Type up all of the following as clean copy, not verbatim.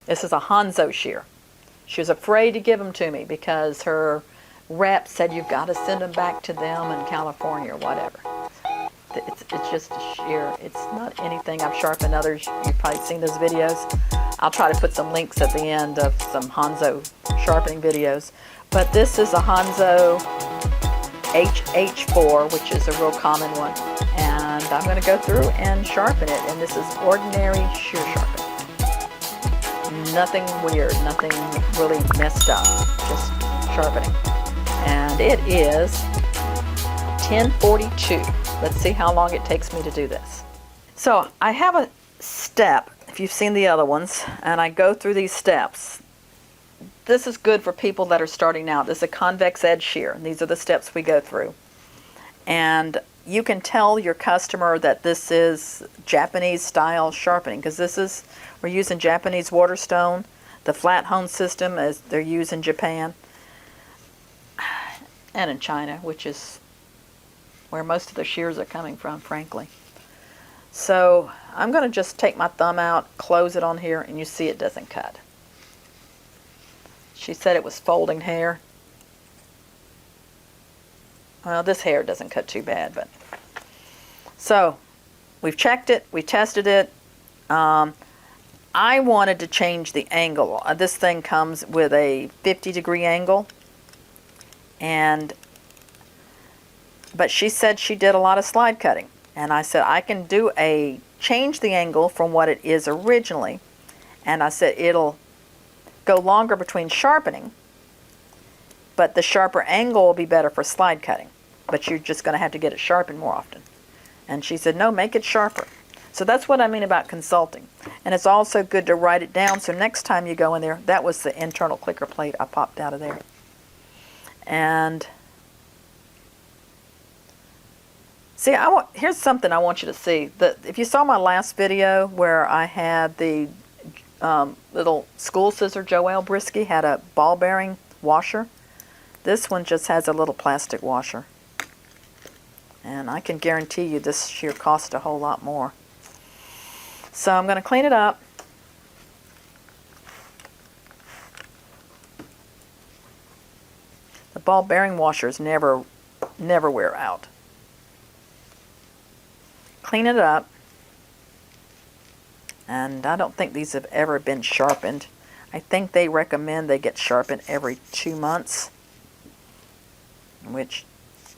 This is a Hanzo shear. She was afraid to give them to me because her rep said you've got to send them back to them in California or whatever. It's just a shear. It's not anything. I've sharpened others. You've probably seen those videos. I'll try to put some links at the end of some Hanzo sharpening videos. But this is a Hanzo HH4, which is a real common one. And I'm going to go through and sharpen it. And this is ordinary shear sharpening. Nothing weird, nothing really messed up, just sharpening. And it is 10:42. Let's see how long it takes me to do this. So I have a step, if you've seen the other ones, and I go through these steps. This is good for people that are starting out. This is a convex edge shear, and these are the steps we go through. And you can tell your customer that this is Japanese style sharpening, because we're using Japanese waterstone, the flat hone system as they're used in Japan and in China, which is where most of the shears are coming from, frankly. So I'm going to just take my thumb out, close it on here, and you see it doesn't cut. She said it was folding hair. Well, this hair doesn't cut too bad, but so we've checked it, we tested it. I wanted to change the angle. This thing comes with a 50-degree angle, but she said she did a lot of slide cutting, and I said I can change the angle from what it is originally, and I said it'll go longer between sharpening, but the sharper angle will be better for slide cutting, but you're just going to have to get it sharpened more often. And she said, no, make it sharper. So that's what I mean about consulting. And it's also good to write it down, so next time you go in there, that was the internal clicker plate I popped out of there. And see, here's something I want you to see. If you saw my last video where I had the little school scissor, Joelle Brisky had a ball bearing washer. This one just has a little plastic washer. And I can guarantee you this shear cost a whole lot more. So I'm going to clean it up. The ball bearing washers never wear out. Clean it up. And I don't think these have ever been sharpened. I think they recommend they get sharpened every 2 months, which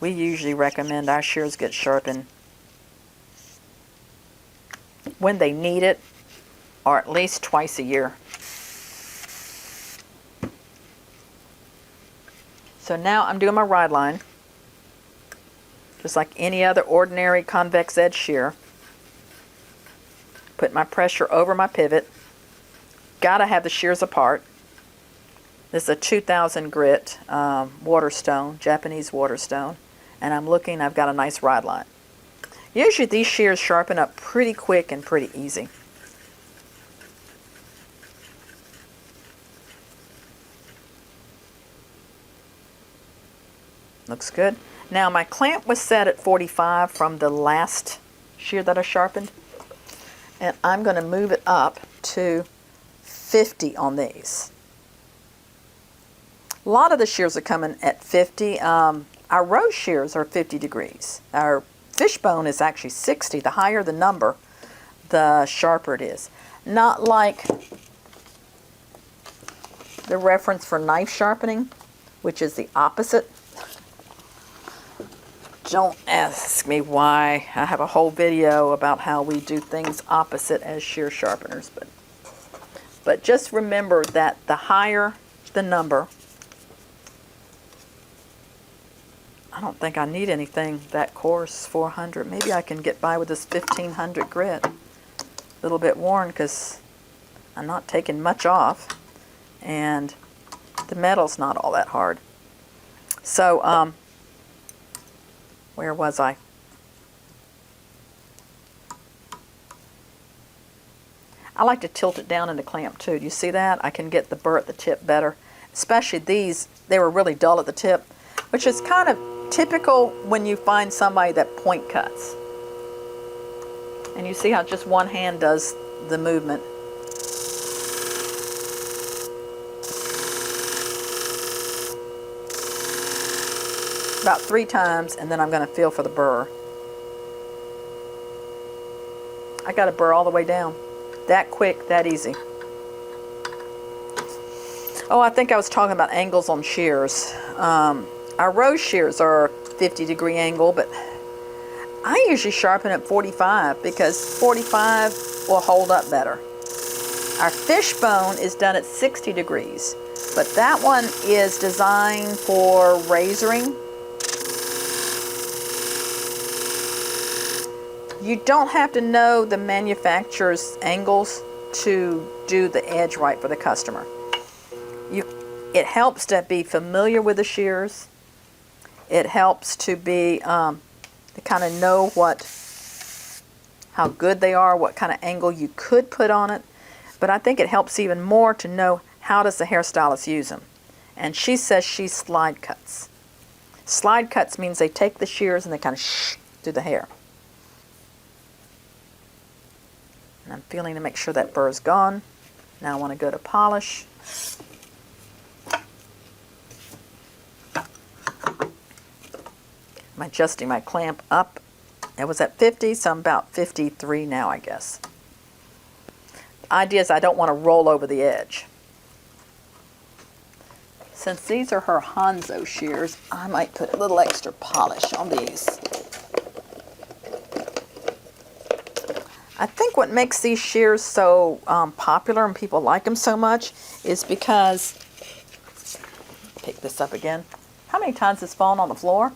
we usually recommend our shears get sharpened when they need it, or at least twice a year. So now I'm doing my ride line, just like any other ordinary convex edge shear. Put my pressure over my pivot. Gotta have the shears apart. This is a 2000 grit waterstone, Japanese waterstone. And I've got a nice ride line. Usually these shears sharpen up pretty quick and pretty easy. Looks good. Now my clamp was set at 45 from the last shear that I sharpened. And I'm going to move it up to 50 on these. A lot of the shears are coming at 50. Our rose shears are 50 degrees. Our fishbone is actually 60. The higher the number, the sharper it is. Not like the reference for knife sharpening, which is the opposite. Don't ask me why. I have a whole video about how we do things opposite as shear sharpeners. But just remember that the higher the number, I don't think I need anything that coarse, 400. Maybe I can get by with this 1500 grit. A little bit worn because I'm not taking much off. And the metal's not all that hard. So, where was I? I like to tilt it down in the clamp too. Do you see that? I can get the burr at the tip better. Especially these, they were really dull at the tip, which is kind of typical when you find somebody that point cuts. And you see how just one hand does the movement. about 3 times, and then I'm going to feel for the burr. I got a burr all the way down. That quick, that easy. Oh, I think I was talking about angles on shears. Our rose shears are a 50-degree angle, but I usually sharpen at 45 because 45 will hold up better. Our fishbone is done at 60 degrees, but that one is designed for razoring. You don't have to know the manufacturer's angles to do the edge right for the customer. It helps to be familiar with the shears. It helps to be to kind of know how good they are, what kind of angle you could put on it. But I think it helps even more to know how does the hairstylist use them. And she says she slide cuts. Slide cuts means they take the shears and they kind of through the hair. And I'm feeling to make sure that burr is gone. Now I want to go to polish. I'm adjusting my clamp up. It was at 50, so I'm about 53 now, I guess. The idea is I don't want to roll over the edge. Since these are her Hanzo shears, I might put a little extra polish on these. I think what makes these shears so popular and people like them so much is because, pick this up again. How many times has fallen on the floor?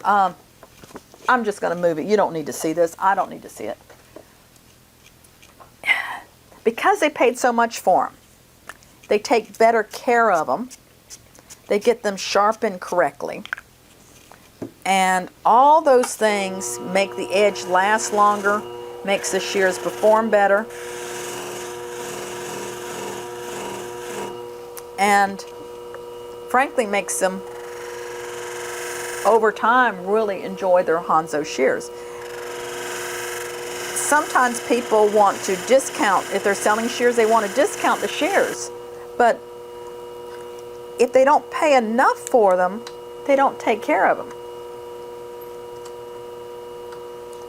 I'm just going to move it. You don't need to see this. I don't need to see it. Because they paid so much for them, they take better care of them. They get them sharpened correctly. And all those things make the edge last longer, makes the shears perform better. And frankly makes them, over time, really enjoy their Hanzo shears. Sometimes people want to discount, if they're selling shears, they want to discount the shears. But if they don't pay enough for them, they don't take care of them.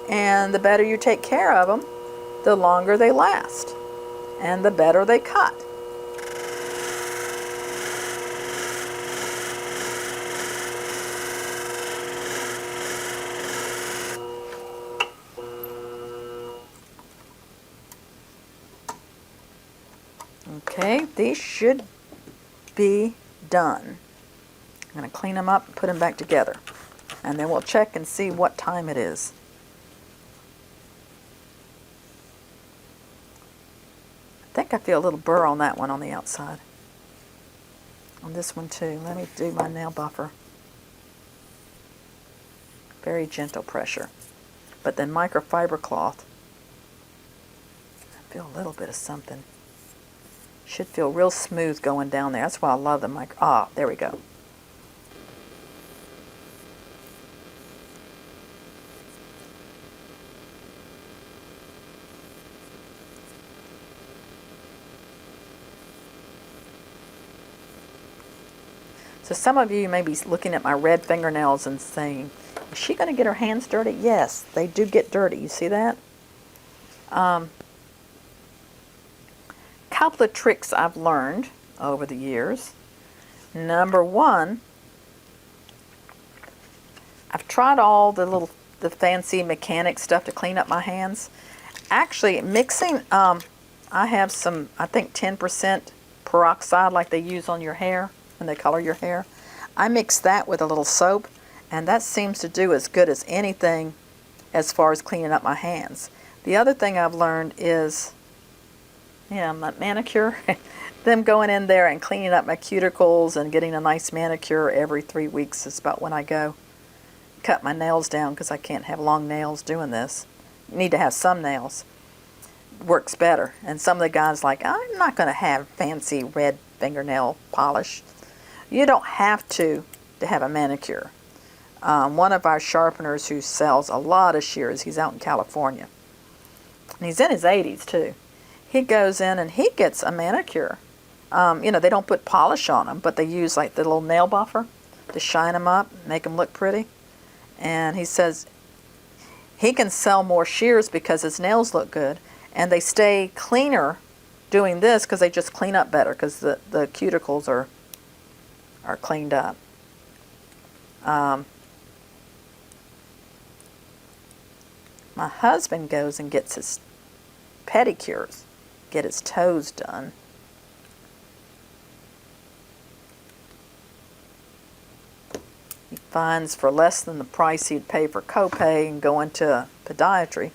And the better you take care of them, the longer they last, and the better they cut. Okay, these should be done. I'm going to clean them up and put them back together. And then we'll check and see what time it is. I think I feel a little burr on that one on the outside. On this one too. Let me do my nail buffer. Very gentle pressure. But then microfiber cloth. I feel a little bit of something. Should feel real smooth going down there. That's why I love the micro. Ah, there we go. So some of you may be looking at my red fingernails and saying, is she going to get her hands dirty? Yes, they do get dirty. You see that? Couple of tricks I've learned over the years. Number one, I've tried all the fancy mechanic stuff to clean up my hands. Actually, mixing, I have some, I think 10% peroxide like they use on your hair when they color your hair. I mix that with a little soap, and that seems to do as good as anything as far as cleaning up my hands. The other thing I've learned is, my manicure, them going in there and cleaning up my cuticles and getting a nice manicure every 3 weeks is about when I go. Cut my nails down because I can't have long nails doing this. You need to have some nails. Works better. And some of the guys like, I'm not going to have fancy red fingernail polish. You don't have to have a manicure. One of our sharpeners who sells a lot of shears, he's out in California. And he's in his 80s too. He goes in and he gets a manicure. They don't put polish on them, but they use like the little nail buffer. to shine them up, make them look pretty. And he says he can sell more shears because his nails look good, and they stay cleaner doing this because they just clean up better because the cuticles are cleaned up. My husband goes and gets his pedicures, get his toes done. He finds for less than the price he'd pay for copay and go into podiatry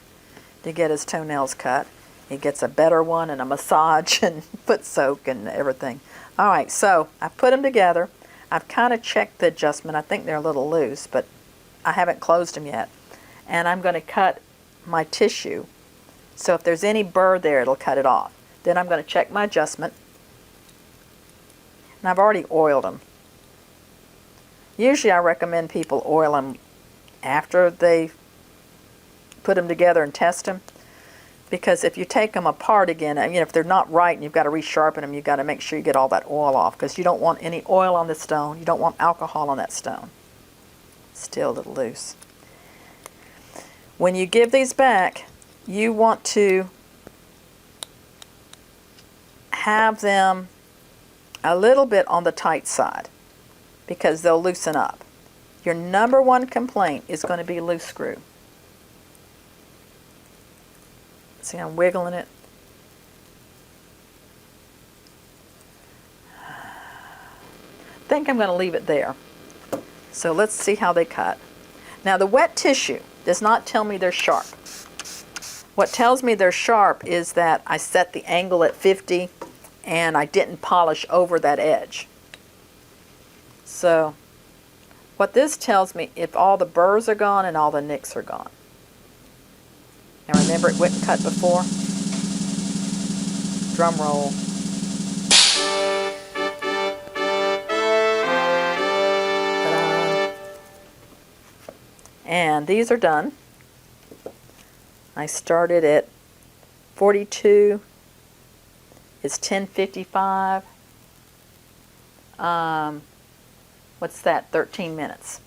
to get his toenails cut. He gets a better one and a massage and foot soak and everything. All right, so I put them together. I've kind of checked the adjustment. I think they're a little loose, but I haven't closed them yet. And I'm going to cut my tissue. So if there's any burr there, it'll cut it off. Then I'm going to check my adjustment. And I've already oiled them. Usually I recommend people oil them after they put them together and test them. Because if you take them apart again, you know, if they're not right and you've got to resharpen them, you've got to make sure you get all that oil off. Because you don't want any oil on the stone. You don't want alcohol on that stone. Still a little loose. When you give these back, you want to have them a little bit on the tight side because they'll loosen up. Your number one complaint is going to be loose screw. See, I'm wiggling it. I think I'm going to leave it there. So let's see how they cut. Now the wet tissue does not tell me they're sharp. What tells me they're sharp is that I set the angle at 50 and I didn't polish over that edge. So what this tells me, if all the burrs are gone and all the nicks are gone. Now remember, it wouldn't cut before. Drum roll. Ta-da. And these are done. I started at 42. It's 10:55. What's that? 13 minutes.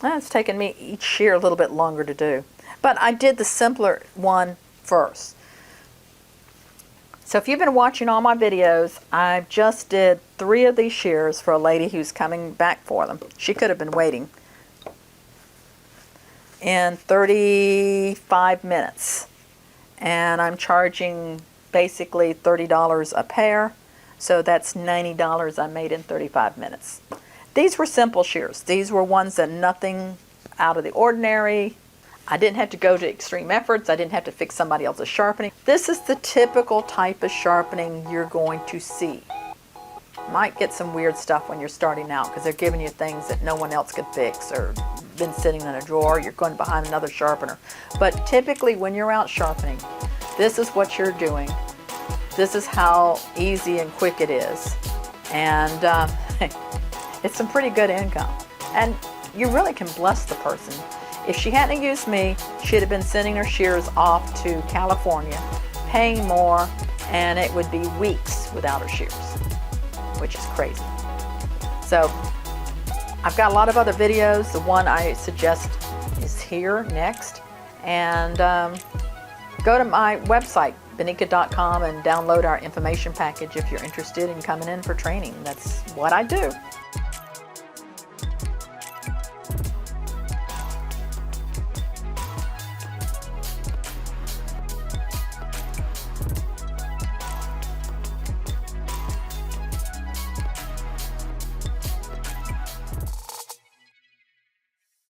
It's taken me each shear a little bit longer to do. But I did the simpler one first. So if you've been watching all my videos, I just did 3 of these shears for a lady who's coming back for them. She could have been waiting. In 35 minutes. And I'm charging basically $30 a pair. So that's $90 I made in 35 minutes. These were simple shears. These were ones that nothing out of the ordinary. I didn't have to go to extreme efforts. I didn't have to fix somebody else's sharpening. This is the typical type of sharpening you're going to see. Might get some weird stuff when you're starting out because they're giving you things that no one else could fix or been sitting in a drawer. You're going behind another sharpener. But typically when you're out sharpening, this is what you're doing. This is how easy and quick it is. And it's some pretty good income. And you really can bless the person. If she hadn't used me, she'd have been sending her shears off to California, paying more, and it would be weeks without her shears, which is crazy. So I've got a lot of other videos. The one I suggest is here next. And go to my website, bonika.com, and download our information package if you're interested in coming in for training. That's what I do.